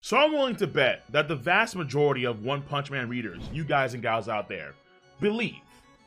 So I'm willing to bet that the vast majority of One Punch Man readers, you guys and gals out there, believe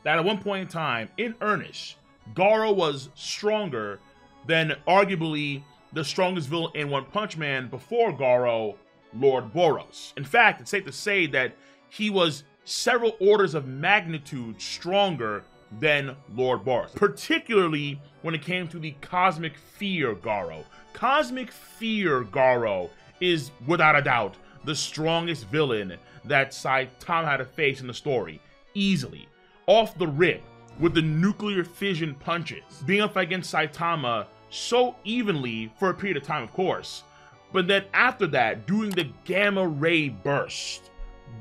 that at one point in time, in earnest, Garou was stronger than arguably the strongest villain in One Punch Man before Garou, Lord Boros. In fact, it's safe to say that he was several orders of magnitude stronger than Lord Boros, particularly when it came to the Cosmic Fear Garou. Cosmic Fear Garou is, without a doubt, the strongest villain that Saitama had to face in the story, easily. Off the rip, with the nuclear fission punches, being up against Saitama so evenly for a period of time, of course, but then after that, doing the Gamma Ray Burst.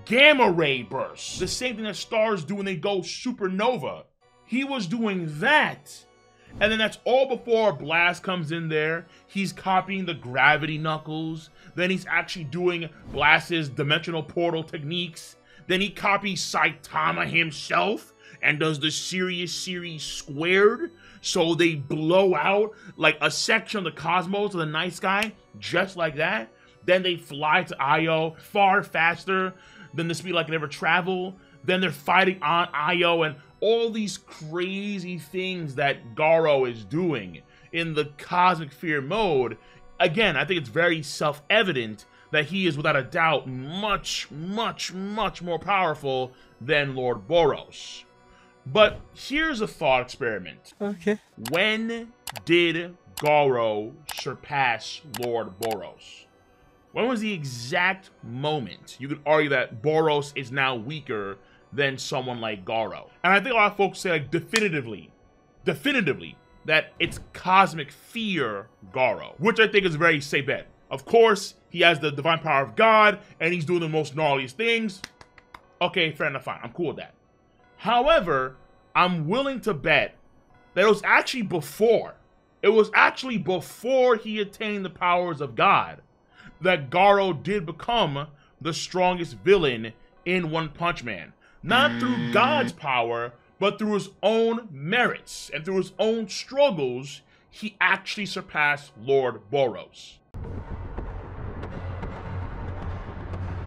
Gamma Ray Burst! The same thing that stars do when they go supernova. He was doing that! And then that's all before Blast comes in there. He's copying the gravity knuckles. Then he's actually doing Blast's dimensional portal techniques. Then he copies Saitama himself and does the Sirius series squared. So they blow out like a section of the cosmos of the night sky, just like that. Then they fly to Io far faster than the speed light can ever travel. Then they're fighting on Io and all these crazy things that Garou is doing in the Cosmic Fear mode. Again, I think it's very self-evident that he is without a doubt much, much, much more powerful than Lord Boros. But here's a thought experiment. Okay. When did Garou surpass Lord Boros? When was the exact moment you could argue that Boros is now weaker than someone like Garou? And I think a lot of folks say like definitively, that it's Cosmic Fear Garou, which I think is a very safe bet. Of course, he has the divine power of God, and he's doing the most gnarliest things. Okay, fair enough, fine, I'm cool with that. However, I'm willing to bet that it was actually before. It was actually before he attained the powers of God that Garou did become the strongest villain in One Punch Man. Not through God's power, but through his own merits and through his own struggles, he actually surpassed Lord Boros.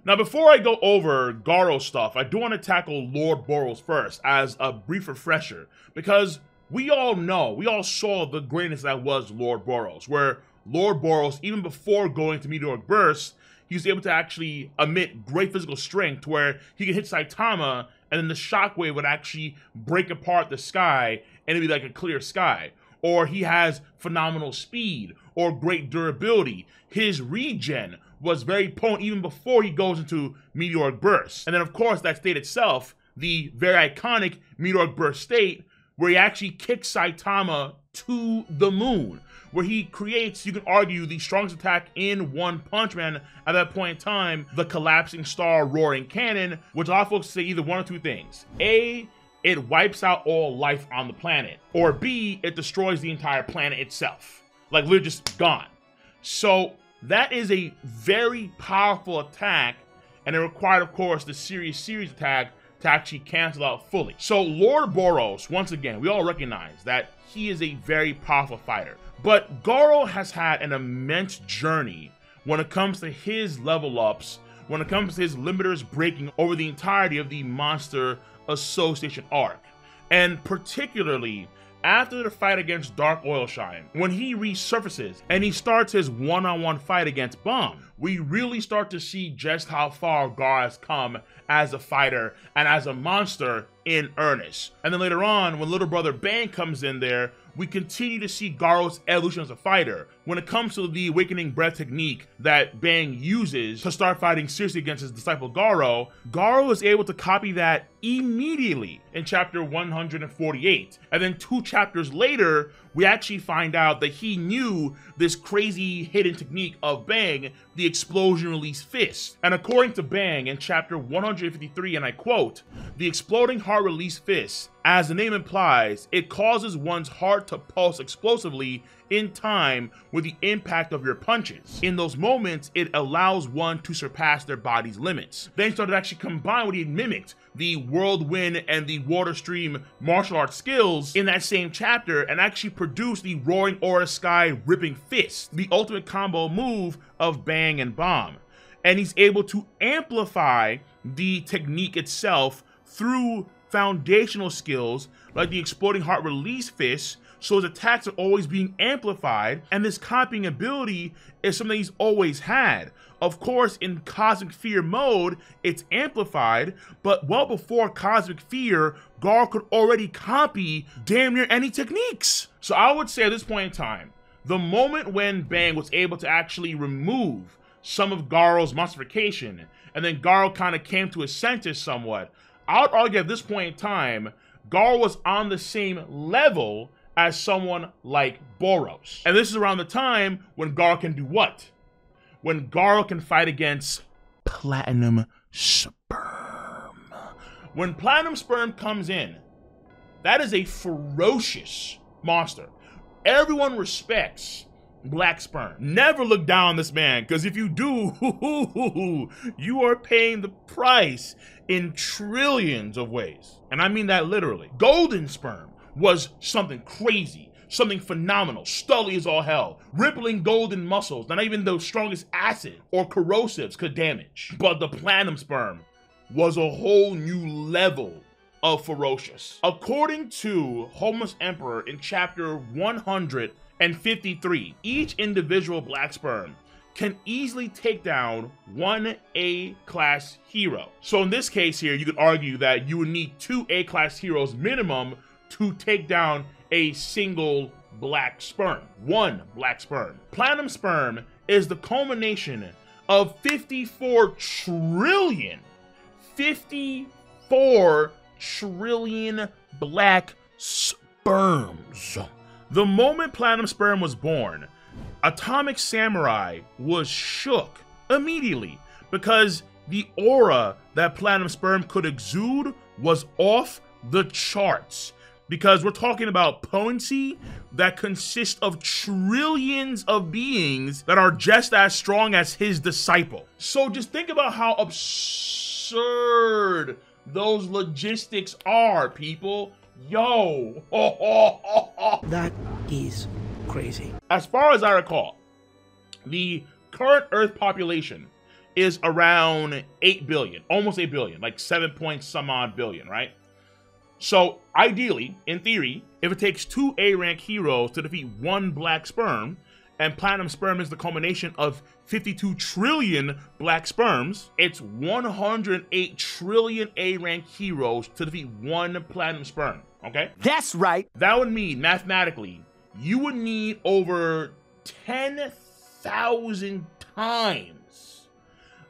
Now, before I go over Garou stuff, I do want to tackle Lord Boros first as a brief refresher, because we all know, we all saw the greatness that was Lord Boros, where Lord Boros, even before going to Meteoric Burst, he was able to actually emit great physical strength where he could hit Saitama and then the shockwave would actually break apart the sky and it'd be like a clear sky. Or he has phenomenal speed or great durability. His regen was very potent even before he goes into Meteoric Burst. And then of course that state itself, the very iconic Meteoric Burst state, where he actually kicks Saitama to the moon, where he creates, you can argue, the strongest attack in One Punch Man at that point in time, the Collapsing Star Roaring Cannon, which a lot of folks say either one or two things. A, it wipes out all life on the planet, or B, it destroys the entire planet itself. Like, literally just gone. So that is a very powerful attack, and it required, of course, the Sirius series attack to actually cancel out fully. So Lord Boros, once again, we all recognize that he is a very powerful fighter. But Garou has had an immense journey when it comes to his level ups, when it comes to his limiters breaking over the entirety of the Monster Association arc. And particularly after the fight against Dark Oilshine, when he resurfaces and he starts his one-on-one fight against Bomb, we really start to see just how far Garou has come as a fighter and as a monster in earnest. And then later on, when little brother Bang comes in there, we continue to see Garou's evolution as a fighter. When it comes to the Awakening Breath technique that Bang uses to start fighting seriously against his disciple Garou, Garou is able to copy that immediately in chapter 148. And then 2 chapters later, we actually find out that he knew this crazy hidden technique of Bang, the Explosion Release Fist. And according to Bang in chapter 153, and I quote, "The Exploding Heart Release Fist, as the name implies, it causes one's heart to pulse explosively in time with the impact of your punches. In those moments, it allows one to surpass their body's limits." Then he started to actually combine what he had mimicked, the whirlwind and the water stream martial arts skills in that same chapter, and actually produce the Roaring Aura Sky Ripping Fist, the ultimate combo move of Bang and Bomb. and he's able to amplify the technique itself through foundational skills like the Exploding Heart Release Fist, so his attacks are always being amplified, and this copying ability is something he's always had. Of course, in Cosmic Fear mode, it's amplified, but well before Cosmic Fear, Garou could already copy damn near any techniques. So I would say at this point in time, the moment when Bang was able to actually remove some of Garou's monstrification, and then Garou kind of came to his senses somewhat, I would argue at this point in time, Garou was on the same level as someone like Boros. And this is around the time when Garou can do what? When Garou can fight against Platinum Sperm. When Platinum Sperm comes in, that is a ferocious monster. Everyone respects Black Sperm. Never look down on this man, because if you do, you are paying the price in trillions of ways. And I mean that literally. Golden Sperm was something crazy, something phenomenal, stully as all hell, rippling golden muscles, not even the strongest acid or corrosives could damage. But the Platinum Sperm was a whole new level of ferocious. According to Homeless Emperor in chapter 153, each individual Black Sperm can easily take down one A-class hero. So in this case here, you could argue that you would need 2 A-class heroes minimum to take down a single Black Sperm. One Black Sperm. Platinum Sperm is the culmination of 54 trillion Black Sperms. The moment Platinum Sperm was born, Atomic Samurai was shook immediately because the aura that Platinum Sperm could exude was off the charts. Because we're talking about potency that consists of trillions of beings that are just as strong as his disciple. So just think about how absurd those logistics are, people. Yo. That is crazy. As far as I recall, the current Earth population is around 8 billion, almost 8 billion, like 7 point some odd billion, right? So ideally, in theory, if it takes 2 A-rank heroes to defeat 1 Black Sperm, and Platinum Sperm is the culmination of 52 trillion Black Sperms, it's 108 trillion A-rank heroes to defeat 1 Platinum Sperm, okay? That's right. That would mean, mathematically, you would need over 10,000 times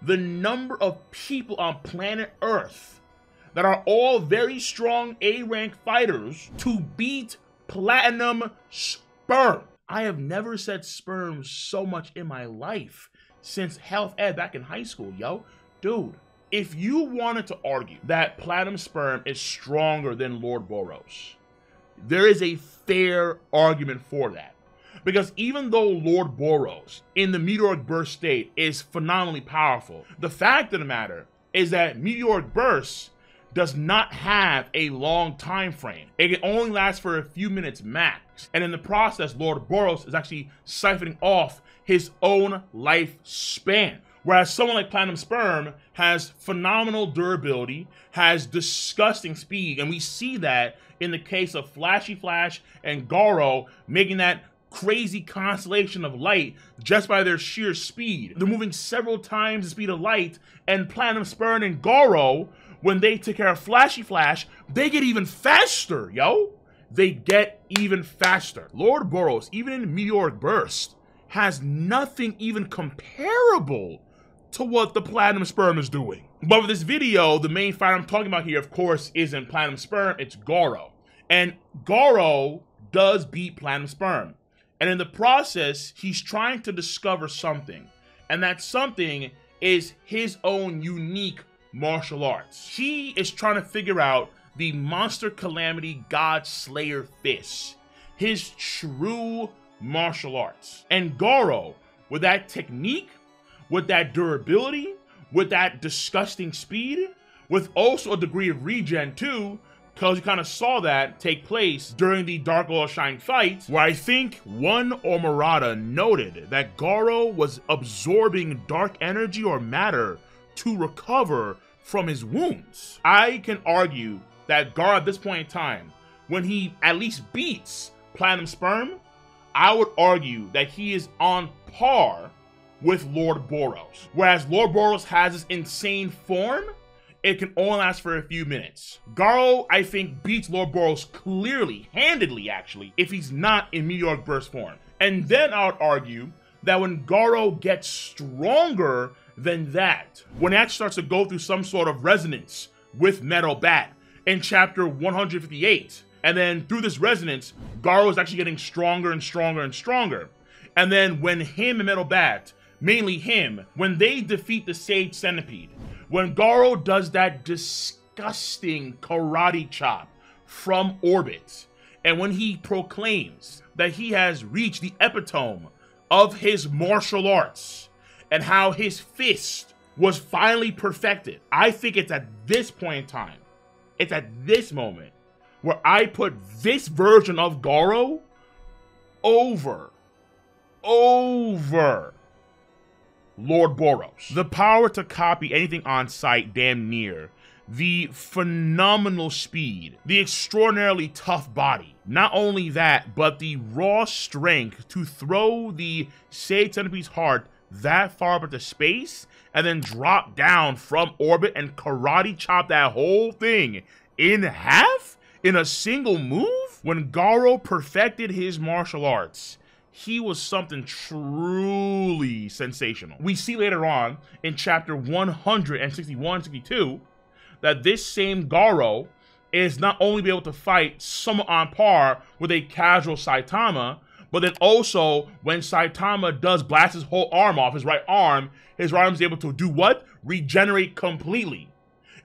the number of people on planet Earth that are all very strong A-rank fighters to beat Platinum Sperm. I have never said sperm so much in my life since health ed back in high school, yo. Dude, if you wanted to argue that Platinum Sperm is stronger than Lord Boros, there is a fair argument for that. Because even though Lord Boros in the Meteoric Burst state is phenomenally powerful, the fact of the matter is that Meteoric Burst does not have a long time frame. It can only last for a few minutes max. And in the process, Lord Boros is actually siphoning off his own lifespan. Whereas someone like Platinum Sperm has phenomenal durability, has disgusting speed, and we see that in the case of Flashy Flash and Garou making that crazy constellation of light just by their sheer speed. They're moving several times the speed of light, and Platinum Sperm and Garou, when they take care of Flashy Flash, they get even faster, yo. They get even faster. Lord Boros, even in Meteoric Burst, has nothing even comparable to what the Platinum Sperm is doing. But for this video, the main fight I'm talking about here, of course, isn't Platinum Sperm, it's Garou. And Garou does beat Platinum Sperm. And in the process, he's trying to discover something. And that something is his own unique martial arts. He is trying to figure out the Monster Calamity God Slayer Fist, his true martial arts. And Garou, with that technique, with that durability, with that disgusting speed, with also a degree of regen too, because you kind of saw that take place during the Dark Lord Shine fight, where I think one Omurata noted that Garou was absorbing dark energy or matter to recover from his wounds. I can argue that Garou at this point in time, when he at least beats Platinum Sperm, I would argue that he is on par with Lord Boros. Whereas Lord Boros has this insane form, it can only last for a few minutes. Garou, I think, beats Lord Boros clearly, handedly actually, if he's not in Meteoric Burst form. And then I would argue that when Garou gets stronger than that, when he actually starts to go through some sort of resonance with Metal Bat in chapter 158, and then through this resonance, Garou is actually getting stronger and stronger and stronger. And then when him and Metal Bat, mainly him, when they defeat the Sage Centipede, when Garou does that disgusting karate chop from orbit, and when he proclaims that he has reached the epitome of his martial arts, and how his fist was finally perfected, I think it's at this point in time, it's at this moment, where I put this version of Garou over Lord Boros. The power to copy anything on sight damn near, the phenomenal speed, the extraordinarily tough body. Not only that, but the raw strength to throw the Sage Centipede's heart that far up into space and then drop down from orbit and karate chop that whole thing in half in a single move. When Garou perfected his martial arts, he was something truly sensational. We see later on in chapter 161-62 that this same Garou is not only be able to fight somewhat on par with a casual Saitama, but then also when Saitama does blast his whole arm off, his right arm is able to do what? Regenerate completely.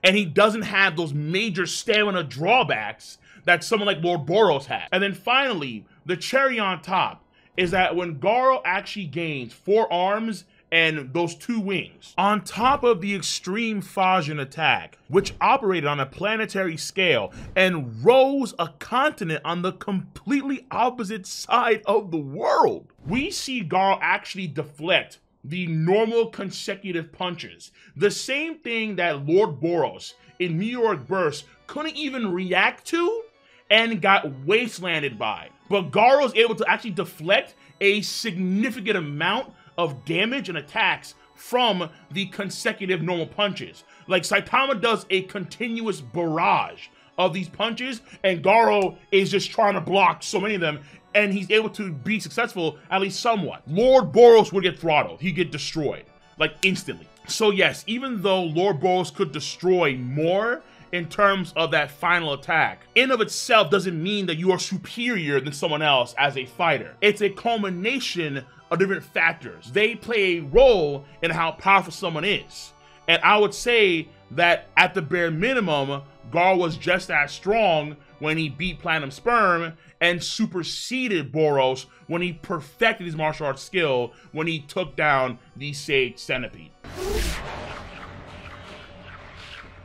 And he doesn't have those major stamina drawbacks that someone like Lord Boros has. And then finally, the cherry on top is that when Garou actually gains 4 arms and those 2 wings, on top of the extreme Fajin attack, which operated on a planetary scale and rose a continent on the completely opposite side of the world, we see Garou actually deflect the normal consecutive punches. The same thing that Lord Boros in Meteoric Burst couldn't even react to and got wastelanded by. But Garou is able to actually deflect a significant amount of damage and attacks from the consecutive normal punches. Like Saitama does a continuous barrage of these punches, and Garou is just trying to block so many of them, and he's able to be successful at least somewhat. Lord Boros would get throttled. He'd get destroyed, like instantly. So yes, even though Lord Boros could destroy more in terms of that final attack, in of itself doesn't mean that you are superior than someone else as a fighter. It's a culmination of different factors. They play a role in how powerful someone is. And I would say that at the bare minimum, Garou was just as strong when he beat Platinum Sperm and superseded Boros when he perfected his martial arts skill when he took down the Sage Centipede.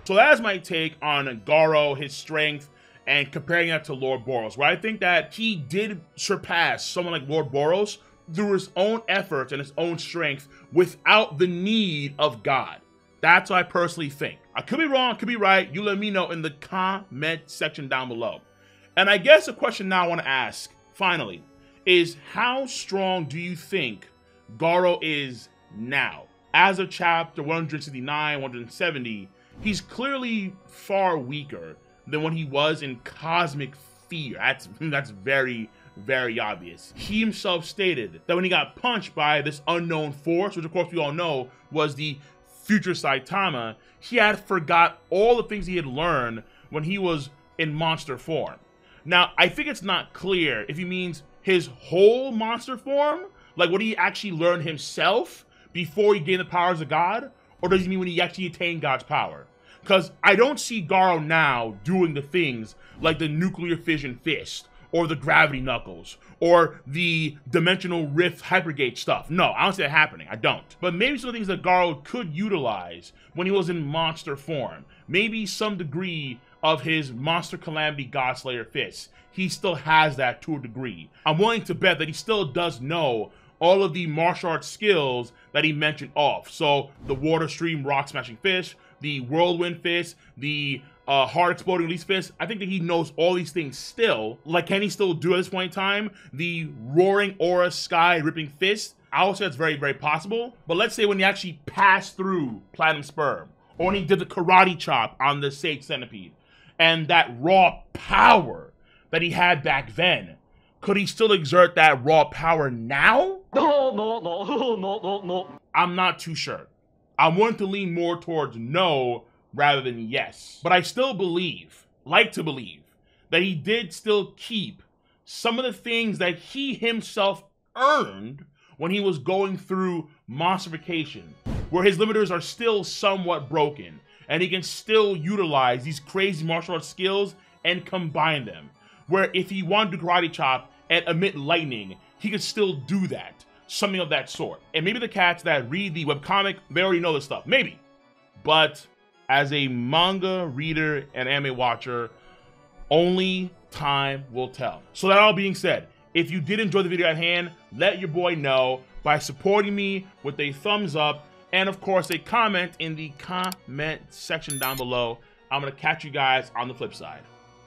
So that is my take on Garou, his strength, and comparing that to Lord Boros, where I think that he did surpass someone like Lord Boros through his own efforts and his own strength without the need of God. That's what I personally think. I could be wrong, could be right. You let me know in the comment section down below. And I guess a question now I want to ask, finally, is how strong do you think Garou is now? As of chapter 169, 170, he's clearly far weaker than when he was in Cosmic Fear. That's very, very obvious. He himself stated that when he got punched by this unknown force, which of course we all know was the future Saitama, he had forgot all the things he had learned when he was in monster form. Now, I think it's not clear if he means his whole monster form, like what he actually learned himself before he gained the powers of God, or does he mean when he actually attained God's power? Because I don't see Garou now doing the things like the nuclear fission fist, or the gravity knuckles, or the dimensional rift hypergate stuff. No, I don't see that happening. I don't. But maybe some of the things that Garou could utilize when he was in monster form. Maybe some degree of his Monster Calamity Godslayer fist. He still has that to a degree. I'm willing to bet that he still does know all of the martial arts skills that he mentioned off. So the Water Stream Rock Smashing Fist, the Whirlwind Fist, the Hard Exploding Release Fist. I think that he knows all these things still. Like, can he still do at this point in time the Roaring Aura Sky Ripping Fist? I would say it's very, very possible. But let's say when he actually passed through Platinum Sperm, or when he did the karate chop on the Sage Centipede, and that raw power that he had back then, could he still exert that raw power now? No. I'm not too sure. I'm willing to lean more towards no rather than yes. But I still like to believe, that he did still keep some of the things that he himself earned when he was going through Monstrification, where his limiters are still somewhat broken, and he can still utilize these crazy martial arts skills and combine them. Where if he wanted to karate chop and emit lightning, he could still do that. Something of that sort. And maybe the cats that read the webcomic, they already know this stuff. Maybe. But as a manga reader and anime watcher, only time will tell. So that all being said, if you did enjoy the video at hand, let your boy know by supporting me with a thumbs up and of course a comment in the comment section down below. I'm going to catch you guys on the flip side.